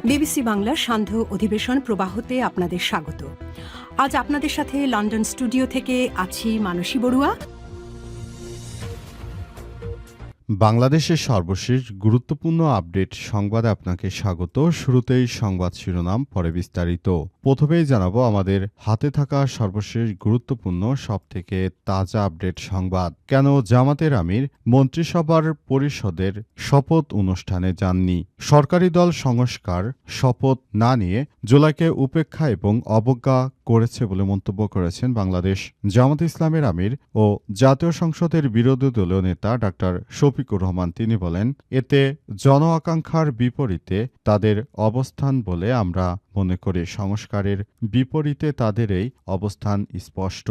BBC বাংলার সান্ধ্য অধিবেশন প্রবাহতে আপনাদের স্বাগত। আজ আপনাদের সাথে লন্ডন স্টুডিও থেকে আছি মানসী বড়ুয়া। বাংলাদেশের সর্বশেষ গুরুত্বপূর্ণ আপডেট সংবাদে আপনাকে স্বাগত। শুরুতেই সংবাদ শিরোনাম, পরে বিস্তারিত। প্রথমেই জানাবো আমাদের হাতে থাকা সর্বশেষ গুরুত্বপূর্ণ সবথেকে তাজা আপডেট সংবাদ। কেন জামাতের আমির মন্ত্রিসভার পরিষদের শপথ অনুষ্ঠানে যাননি? সরকারি দল সংস্কার শপথ না নিয়ে জুলাইকে উপেক্ষা এবং অবজ্ঞা করেছে বলে মন্তব্য করেছেন বাংলাদেশ জামাত ইসলামের আমির ও জাতীয় সংসদের বিরোধী দলীয় নেতা ডাক্তার শফিকুর রহমান। তিনি বলেন, এতে জন আকাঙ্ক্ষার বিপরীতে তাদের অবস্থান বলে আমরা মনে করি। সংস্কারের বিপরীতে তাদের এই অবস্থান স্পষ্ট।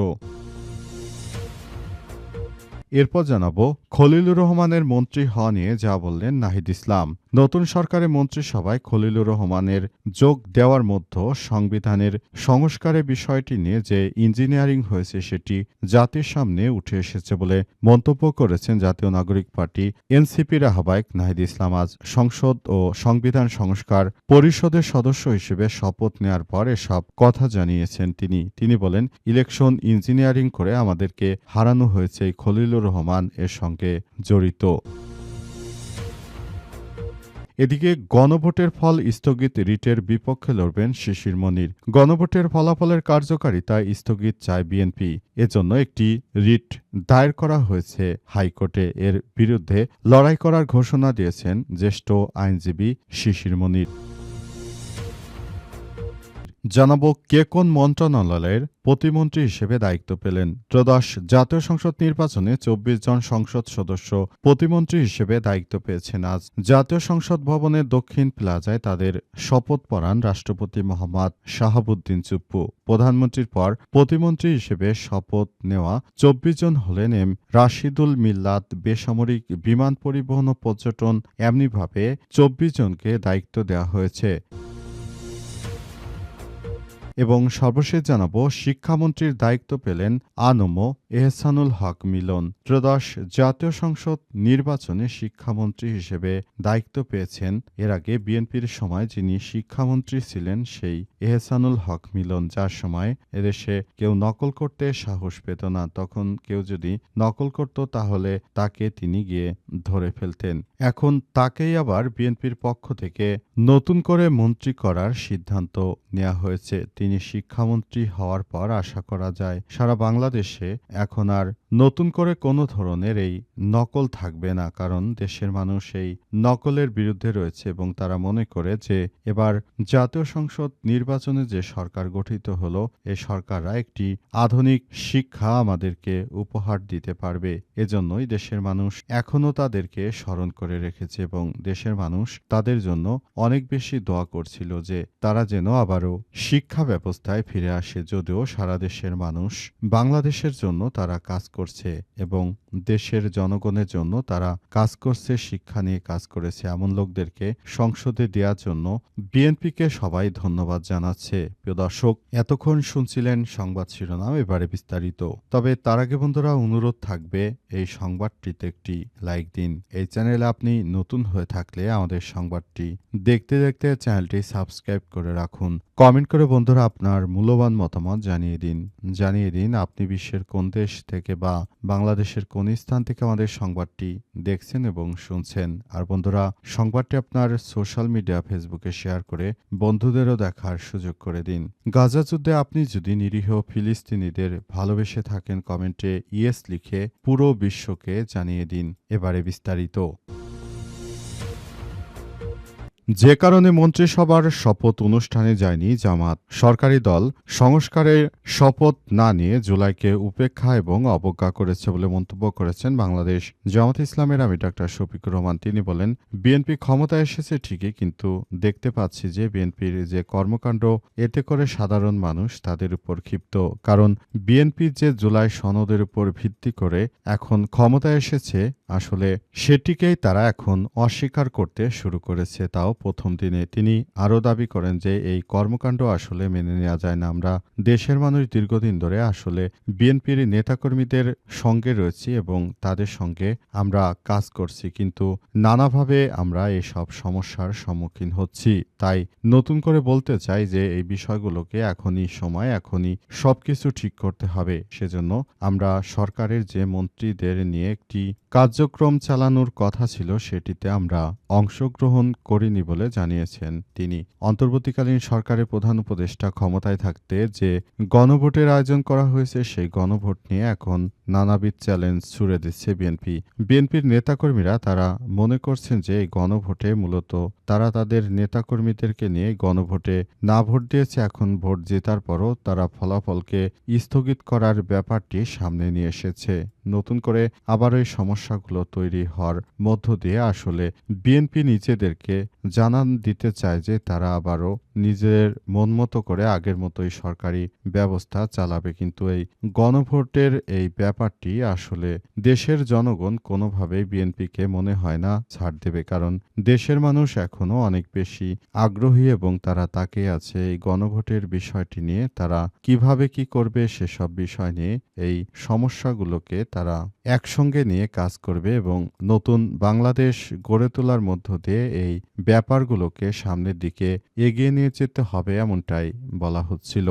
এরপর জানাবো খলিলুর রহমানের মন্ত্রী হওয়া নিয়ে যা বললেন নাহিদ ইসলাম। নতুন সরকারের মন্ত্রিসভায় খলিলুর রহমানের যোগ দেওয়ার মধ্যে সংবিধানের সংস্কারের বিষয়টি নিয়ে যে ইঞ্জিনিয়ারিং হয়েছে সেটি জাতির সামনে উঠে এসেছে বলে মন্তব্য করেছেন জাতীয় নাগরিক পার্টি এনসিপির আহ্বায়ক নাহিদ ইসলাম। আজ সংসদ ও সংবিধান সংস্কার পরিষদের সদস্য হিসেবে শপথ নেয়ার পর এসব কথা জানিয়েছেন তিনি বলেন, ইলেকশন ইঞ্জিনিয়ারিং করে আমাদেরকে হারানো হয়েছে। খলিলুর রহমান এর সঙ্গে জড়িত। এদিকে গণভোটের ফল স্থগিত, রিটের বিপক্ষে লড়বেন শিশির মনির। গণভোটের ফলাফলের কার্যকারিতা স্থগিত চায় বিএনপি। এজন্য একটি রিট দায়ের করা হয়েছে হাইকোর্টে। এর বিরুদ্ধে লড়াই করার ঘোষণা দিয়েছেন জ্যেষ্ঠ আইনজীবী শিশির মনির। জানাবো কে কোন মন্ত্রণালয়ের প্রতিমন্ত্রী হিসেবে দায়িত্ব পেলেন। ত্রয়োদশ জাতীয় সংসদ নির্বাচনে ২৪ জন সংসদ সদস্য প্রতিমন্ত্রী হিসেবে দায়িত্ব পেয়েছেন। আজ জাতীয় সংসদ ভবনের দক্ষিণ প্লাজায় তাদের শপথ পড়ান রাষ্ট্রপতি মোহাম্মদ শাহাবুদ্দিন চুপ্পু। প্রধানমন্ত্রীর পর প্রতিমন্ত্রী হিসেবে শপথ নেওয়া ২৪ জন হলেন এম রাশিদুল মিল্লাত, বেসামরিক বিমান পরিবহন ও পর্যটন। এমনিভাবে ২৪ জনকে দায়িত্ব দেওয়া হয়েছে। এবং সর্বশেষ জানাবো শিক্ষামন্ত্রীর দায়িত্ব পেলেন আনম এহসানুল হক মিলন। ত্রয়োদশ জাতীয় সংসদ নির্বাচনে শিক্ষামন্ত্রী হিসেবে দায়িত্ব পেয়েছেন এর আগে বিএনপির সময় যিনি শিক্ষামন্ত্রী ছিলেন সেই এহসানুল হক মিলন, যার সময় এদেশে কেউ নকল করতে সাহস পেত না। তখন কেউ যদি নকল করত তাহলে তাকে তিনি গিয়ে ধরে ফেলতেন। এখন তাকেই আবার বিএনপির পক্ষ থেকে নতুন করে মন্ত্রী করার সিদ্ধান্ত নেওয়া হয়েছে। তিনি শিক্ষামন্ত্রী হওয়ার পর আশা করা যায় সারা বাংলাদেশে এখন আর নতুন করে কোনো ধরনের এই নকল থাকবে না, কারণ দেশের মানুষ এই নকলের বিরুদ্ধে রয়েছে এবং তারা মনে করে যে এবার জাতীয় সংসদ নির্বাচনে যে সরকার গঠিত হলো এই সরকাররা একটি আধুনিক শিক্ষা আমাদেরকে উপহার দিতে পারবে। এজন্যই দেশের মানুষ এখনো তাদেরকে স্মরণ করে রেখেছে এবং দেশের মানুষ তাদের জন্য অনেক বেশি দোয়া করছিল যে তারা যেন আবারও শিক্ষা ব্যবস্থায় ফিরে আসে। যদিও সারা দেশের মানুষ বাংলাদেশের জন্য তারা কাজ করছে এবং দেশের জনগণের জন্য তারা কাজ করছে, শিক্ষা নিয়ে কাজ করেছে। এমন লোকদেরকে সংসদে দেওয়ার জন্য বিএনপিকে সবাই ধন্যবাদ জানাচ্ছে। প্রিয় দর্শক, এতক্ষণ শুনছিলেন সংবাদ শিরোনাম, এবারে বিস্তারিত। তবে তার আগে বন্ধুরা অনুরোধ থাকবে এই সংবাদটিতে একটি লাইক দিন। এই চ্যানেলে আপনি নতুন হয়ে থাকলে আমাদের সংবাদটি দেখতে দেখতে চ্যানেলটি সাবস্ক্রাইব করে রাখুন। কমেন্ট করে বন্ধুরা আপনার মূল্যবান মতামত জানিয়ে দিন আপনি বিশ্বের কোন দেশ থেকে বা বাংলাদেশের কোন স্থান থেকে আমাদের সংবাদটি দেখছেন এবং শুনছেন। আর বন্ধুরা, সংবাদটি আপনার সোশ্যাল মিডিয়া ফেসবুকে শেয়ার করে বন্ধুদেরও দেখার সুযোগ করে দিন। গাজা যুদ্ধে আপনি যদি নিরীহ ফিলিস্তিনিদের ভালোবেসে থাকেন কমেন্টে ইয়েস লিখে পুরো বিশ্বকে জানিয়ে দিন। এবারে বিস্তারিত। যে কারণে মন্ত্রিসভার শপথ অনুষ্ঠানে যায়নি জামাত। সরকারি দল সংস্কারের শপথ না নিয়ে জুলাইকে উপেক্ষা এবং অবজ্ঞা করেছে বলে মন্তব্য করেছেন বাংলাদেশ জামাত ইসলামের আমির ডাক্তার শফিকুর রহমান। তিনি বলেন, বিএনপি ক্ষমতায় এসেছে ঠিকই, কিন্তু দেখতে পাচ্ছি যে বিএনপির যে কর্মকাণ্ড, এতে করে সাধারণ মানুষ তাদের উপর ক্ষিপ্ত। কারণ বিএনপির যে জুলাই সনদের উপর ভিত্তি করে এখন ক্ষমতায় এসেছে, আসলে সেটিকেই তারা এখন অস্বীকার করতে শুরু করেছে, তাও প্রথম দিনে। তিনি আরও দাবি করেন যে এই কর্মকাণ্ড আসলে মেনে নেওয়া যায় না। আমরা দেশের মানুষ দীর্ঘদিন ধরে আসলে বিএনপির নেতাকর্মীদের সঙ্গে রয়েছি এবং তাদের সঙ্গে আমরা কাজ করছি, কিন্তু নানাভাবে আমরা এসব সমস্যার সম্মুখীন হচ্ছি। তাই নতুন করে বলতে চাই যে এই বিষয়গুলোকে এখনই সময়, এখনই সবকিছু ঠিক করতে হবে। সেজন্য আমরা সরকারের যে মন্ত্রীদের নিয়ে একটি কার্যক্রম চালানোর কথা ছিল সেটিতে আমরা অংশগ্রহণ করিনি বলে জানিয়েছেন তিনি। অন্তর্বর্তীকালীন সরকারের প্রধান উপদেষ্টা ক্ষমতায় থাকতে যে গণভোটের আয়োজন করা হয়েছে সেই গণভোট নিয়ে এখন নানাবিধ চ্যালেঞ্জ ছুড়ে দিচ্ছে বিএনপি। বিএনপির নেতাকর্মীরা তারা মনে করছেন যে এই গণভোটে মূলত তারা তাদের নেতাকর্মীদেরকে নিয়ে গণভোটে না ভোট দিয়েছে, এখন ভোট জেতার পরও তারা ফলাফলকে স্থগিত করার ব্যাপারটি সামনে নিয়ে এসেছে। নতুন করে আবার এই সমস্যাগুলো তৈরি হওয়ার মধ্য দিয়ে আসলে বিএনপি নিজেদেরকে জানান দিতে চায় যে তারা আবারও নিজের মন মতো করে আগের মতোই সরকারি ব্যবস্থা চালাবে। কিন্তু এই গণভোটের এই ব্যাপারটি আসলে দেশের জনগণ কোনোভাবেই বিএনপিকে মনে হয় না ছাড় দেবে, কারণ দেশের মানুষ এখনো অনেক বেশি আগ্রহী এবং তারা তাকিয়ে আছে এই গণভোটের বিষয়টি নিয়ে। তারা কিভাবে কি করবে সেসব বিষয় নিয়ে এই সমস্যাগুলোকে তারা একসঙ্গে নিয়ে কাজ করবে এবং নতুন বাংলাদেশ গড়ে তোলার মধ্য দিয়ে এই ব্যাপারগুলোকে সামনের দিকে এগিয়ে নিয়ে যেতে হবে, এমনটাই বলা হচ্ছিল।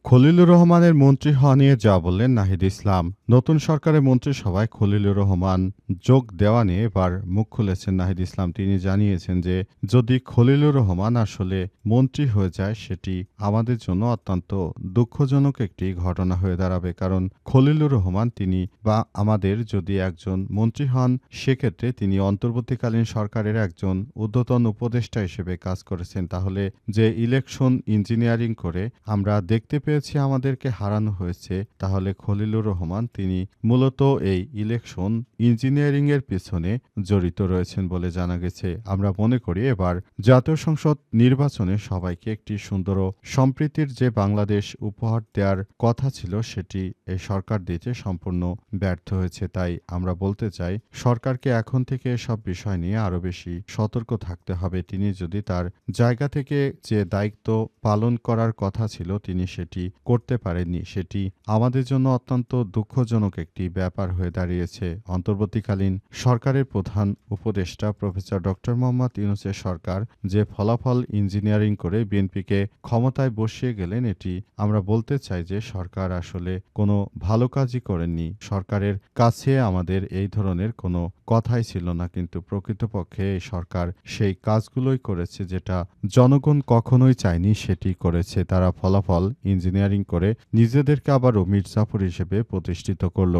খলিলুর রহমানের মন্ত্রী হওয়া নিয়ে যা বললেন নাহিদ ইসলাম। নতুন সরকারের মন্ত্রিসভায় খলিলুর রহমান যোগ দেওয়া নিয়ে এবার মুখ খুলেছেন নাহিদ ইসলাম। তিনি জানিয়েছেন যে যদি খলিলুর রহমান আসলে মন্ত্রী হয়ে যায় সেটি আমাদের জন্য অত্যন্ত দুঃখজনক একটি ঘটনা হয়ে দাঁড়াবে, কারণ খলিলুর রহমান তিনি বা আমাদের যদি একজন মন্ত্রী হন সেক্ষেত্রে তিনি অন্তর্বর্তীকালীন সরকারের একজন ঊর্ধ্বতন উপদেষ্টা হিসেবে কাজ করেছেন। তাহলে যে ইলেকশন ইঞ্জিনিয়ারিং করে আমরা দেখতে পেয়েছি আমাদেরকে হারানো হয়েছে, তাহলে খলিলুর রহমান তিনি মূলত এই ইলেকশন ইঞ্জিনিয়ারিং এর পিছনে জড়িত রয়েছেন বলে জানা গেছে। আমরা মনে করি এবার জাতীয় সংসদ নির্বাচনে সবাইকে একটি সুন্দর ও সম্প্রীতির যে বাংলাদেশ উপহার দেওয়ার কথা ছিল সেটি এই সরকার দিতে সম্পূর্ণ ব্যর্থ হয়েছে। তাই আমরা বলতে চাই সরকারকে এখন থেকে সব বিষয় নিয়ে আরো বেশি সতর্ক থাকতে হবে। তিনি যদি তার জায়গা থেকে যে দায়িত্ব পালন করার কথা ছিল তিনি সেটি করতে পারেননি, সেটি আমাদের জন্য অত্যন্ত দুঃখজনক একটি ব্যাপার হয়ে দাঁড়িয়েছে। অন্তর্বর্তীকালীন সরকারের প্রধান উপদেষ্টা প্রফেসর ডক্টর মোহাম্মদ ইউনূসের সরকার যে ফলাফল ইঞ্জিনিয়ারিং করে বিএনপিকে ক্ষমতায় বসিয়ে গেলেন, এটি আমরা বলতে চাই যে সরকার আসলে কোনো ভালো কাজই করেননি। সরকারের কাছে আমাদের এই ধরনের কোনো কথাই ছিল না, কিন্তু প্রকৃতপক্ষে এই সরকার সেই কাজগুলোই করেছে যেটা জনগণ কখনোই চায়নি সেটি করেছে। তারা ফলাফল ইঞ্জিনিয়ারিং করে নিজেদেরকে আবারও মির্জাফর হিসেবে প্রতিষ্ঠিত করল।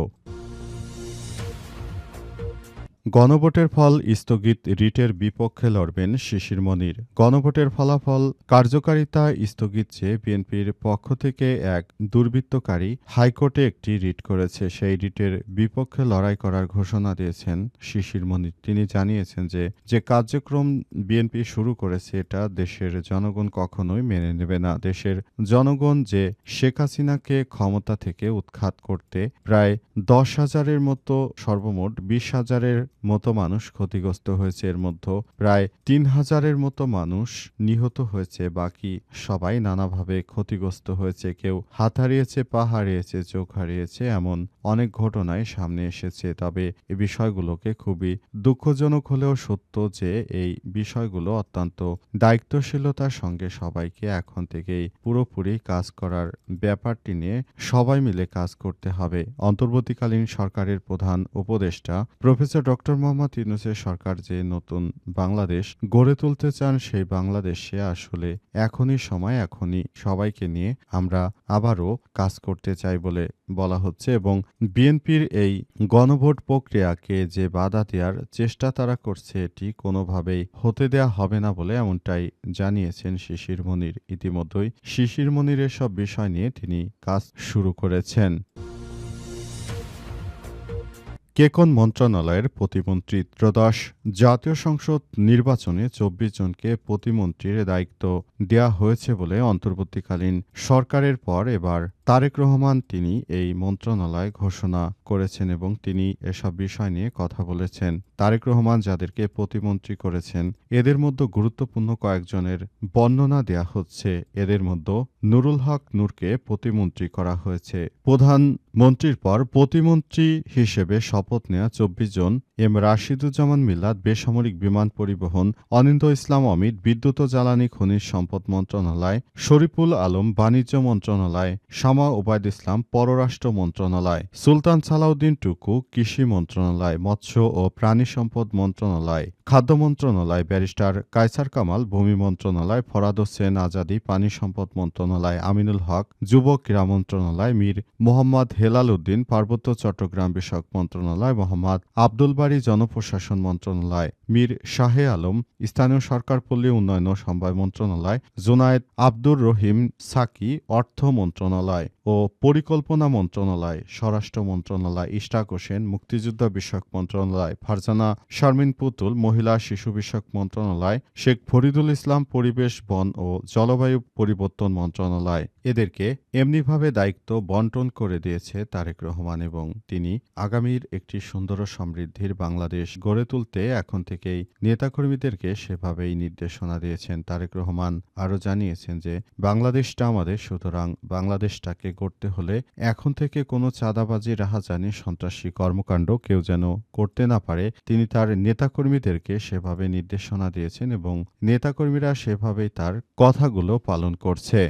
গণভোটের ফল স্থগিত, রিটের বিপক্ষে লড়বেন শিশির মনির। গণভোটের ফলাফল কার্যকারিতা স্থগিত চেয়ে বিএনপির পক্ষ থেকে এক দুর্বৃত্তকারী হাইকোর্টে একটি রিট করেছে। সেই রিটের বিপক্ষে লড়াই করার ঘোষণা দিয়েছেন শিশির মনির। তিনি জানিয়েছেন যে কার্যক্রম বিএনপি শুরু করেছে এটা দেশের জনগণ কখনোই মেনে নেবে না। দেশের জনগণ যে শেখ হাসিনাকে ক্ষমতা থেকে উৎখাত করতে প্রায় 10,000-এর মতো সর্বমোট 20,000-এর মতো মানুষ ক্ষতিগ্রস্ত হয়েছে, এর মধ্যে প্রায় 3,000-এর মতো মানুষ নিহত হয়েছে, বাকি সবাই নানাভাবে ক্ষতিগ্রস্ত হয়েছে। কেউ হাত হারিয়েছে, পা হারিয়েছে, চোখ হারিয়েছে, এমন অনেক ঘটনাই সামনে এসেছে। তবে এই বিষয়গুলোকে খুবই দুঃখজনক হলেও সত্য যে এই বিষয়গুলো অত্যন্ত দায়িত্বশীলতার সঙ্গে সবাইকে এখন থেকেই পুরোপুরি কাজ করার ব্যাপারটি নিয়ে সবাই মিলে কাজ করতে হবে। অন্তর্বর্তীকালীন সরকারের প্রধান উপদেষ্টা প্রফেসর ডক্টর মোহাম্মদ ইউনূসের সরকার যে নতুন বাংলাদেশ গড়ে তুলতে চান সেই বাংলাদেশে আসলে এখনই সময়, এখনই সবাইকে নিয়ে আমরা আবারও কাজ করতে চাই বলে বলা হচ্ছে এবং বিএনপির এই গণভোট প্রক্রিয়াকে যে বাধা দেওয়ার চেষ্টা তারা করছে এটি কোনোভাবেই হতে দেয়া হবে না বলে এমনটাই জানিয়েছেন শিশির মনির। ইতিমধ্যেই শিশির মনির এসব বিষয় নিয়ে তিনি কাজ শুরু করেছেন। কে কোন মন্ত্রণালয়ের প্রতিমন্ত্রী? ত্রয়োদশ জাতীয় সংসদ নির্বাচনে 24 জনকে প্রতিমন্ত্রীর দায়িত্ব দেয়া হয়েছে বলে অন্তর্বর্তীকালীন সরকারের পর এবার তারেক রহমান তিনি এই মন্ত্রণালয় ঘোষণা করেছেন এবং তিনি এসব বিষয় নিয়ে কথা বলেছেন। তারেক রহমান যাদেরকে প্রতিমন্ত্রী করেছেন এদের মধ্যে গুরুত্বপূর্ণ কয়েকজনের বর্ণনা দেয়া হচ্ছে। এদের মধ্যে নুরুল হক নূরকে প্রতিমন্ত্রী করা হয়েছে। প্রধানমন্ত্রীর পর প্রতিমন্ত্রী হিসেবে শপথ নেওয়া ২৪ জন এম রাশিদুজ্জামান মিল্লাত বেসামরিক বিমান পরিবহন, অনিন্দ ইসলাম অমিত বিদ্যুৎ ও জ্বালানি খনিজ সম্পদ মন্ত্রণালয়, শরীফুল আলম বাণিজ্য মন্ত্রণালয়, শামা ওবায়দ ইসলাম পররাষ্ট্র মন্ত্রণালয়, সুলতান সালাউদ্দিন টুকু কৃষি মন্ত্রণালয়, মৎস্য ও প্রাণী সম্পদ মন্ত্রণালয়, খাদ্য মন্ত্রণালয়, ব্যারিস্টার কায়সার কামাল ভূমি মন্ত্রণালয়, ফরাদ হোসেন আজাদি পানি সম্পদ মন্ত্রণালয়, আমিনুল হক যুব ক্রীড়া মন্ত্রণালয়, মীর মোহাম্মদ হেলাল উদ্দিন পার্বত্য চট্টগ্রাম বিষয়ক মন্ত্রণালয়, মোহাম্মদ আব্দুল বারী জনপ্রশাসন মন্ত্রণালয়, মীর শাহে আলম স্থানীয় সরকার পল্লী উন্নয়ন ও সমবায় মন্ত্রণালয়, জোনায়েদ আব্দুর রহিম সাকি অর্থ মন্ত্রণালয় ও পরিকল্পনা মন্ত্রণালয়, স্বরাষ্ট্র মন্ত্রণালয়, ইশরাক হোসেন মুক্তিযুদ্ধ বিষয়ক মন্ত্রণালয়, ফারজানা শারমিন পুতুল মহিলা শিশু বিষয়ক মন্ত্রণালয়, শেখ ফরিদুল ইসলাম পরিবেশ বন ও জলবায়ু পরিবর্তন মন্ত্রণালয়। এদেরকে এমনিভাবে দায়িত্ব বন্টন করে দিয়েছে তারেক রহমান এবং তিনি আগামীর একটি সুন্দর ও সমৃদ্ধির বাংলাদেশ গড়ে তুলতে এখন থেকেই নেতাকর্মীদেরকে সেভাবেই নির্দেশনা দিয়েছেন। তারেক রহমান আরও জানিয়েছেন যে বাংলাদেশটা আমাদের, সুতরাং বাংলাদেশটাকে গড়তে হলে এখন থেকে কোনো চাঁদাবাজি, রাহাজানি, সন্ত্রাসী কর্মকাণ্ড কেউ যেন করতে না পারে। তিনি তার নেতাকর্মীদেরকে সেভাবে নির্দেশনা দিয়েছেন এবং নেতাকর্মীরা সেভাবেই তার কথাগুলো পালন করছে।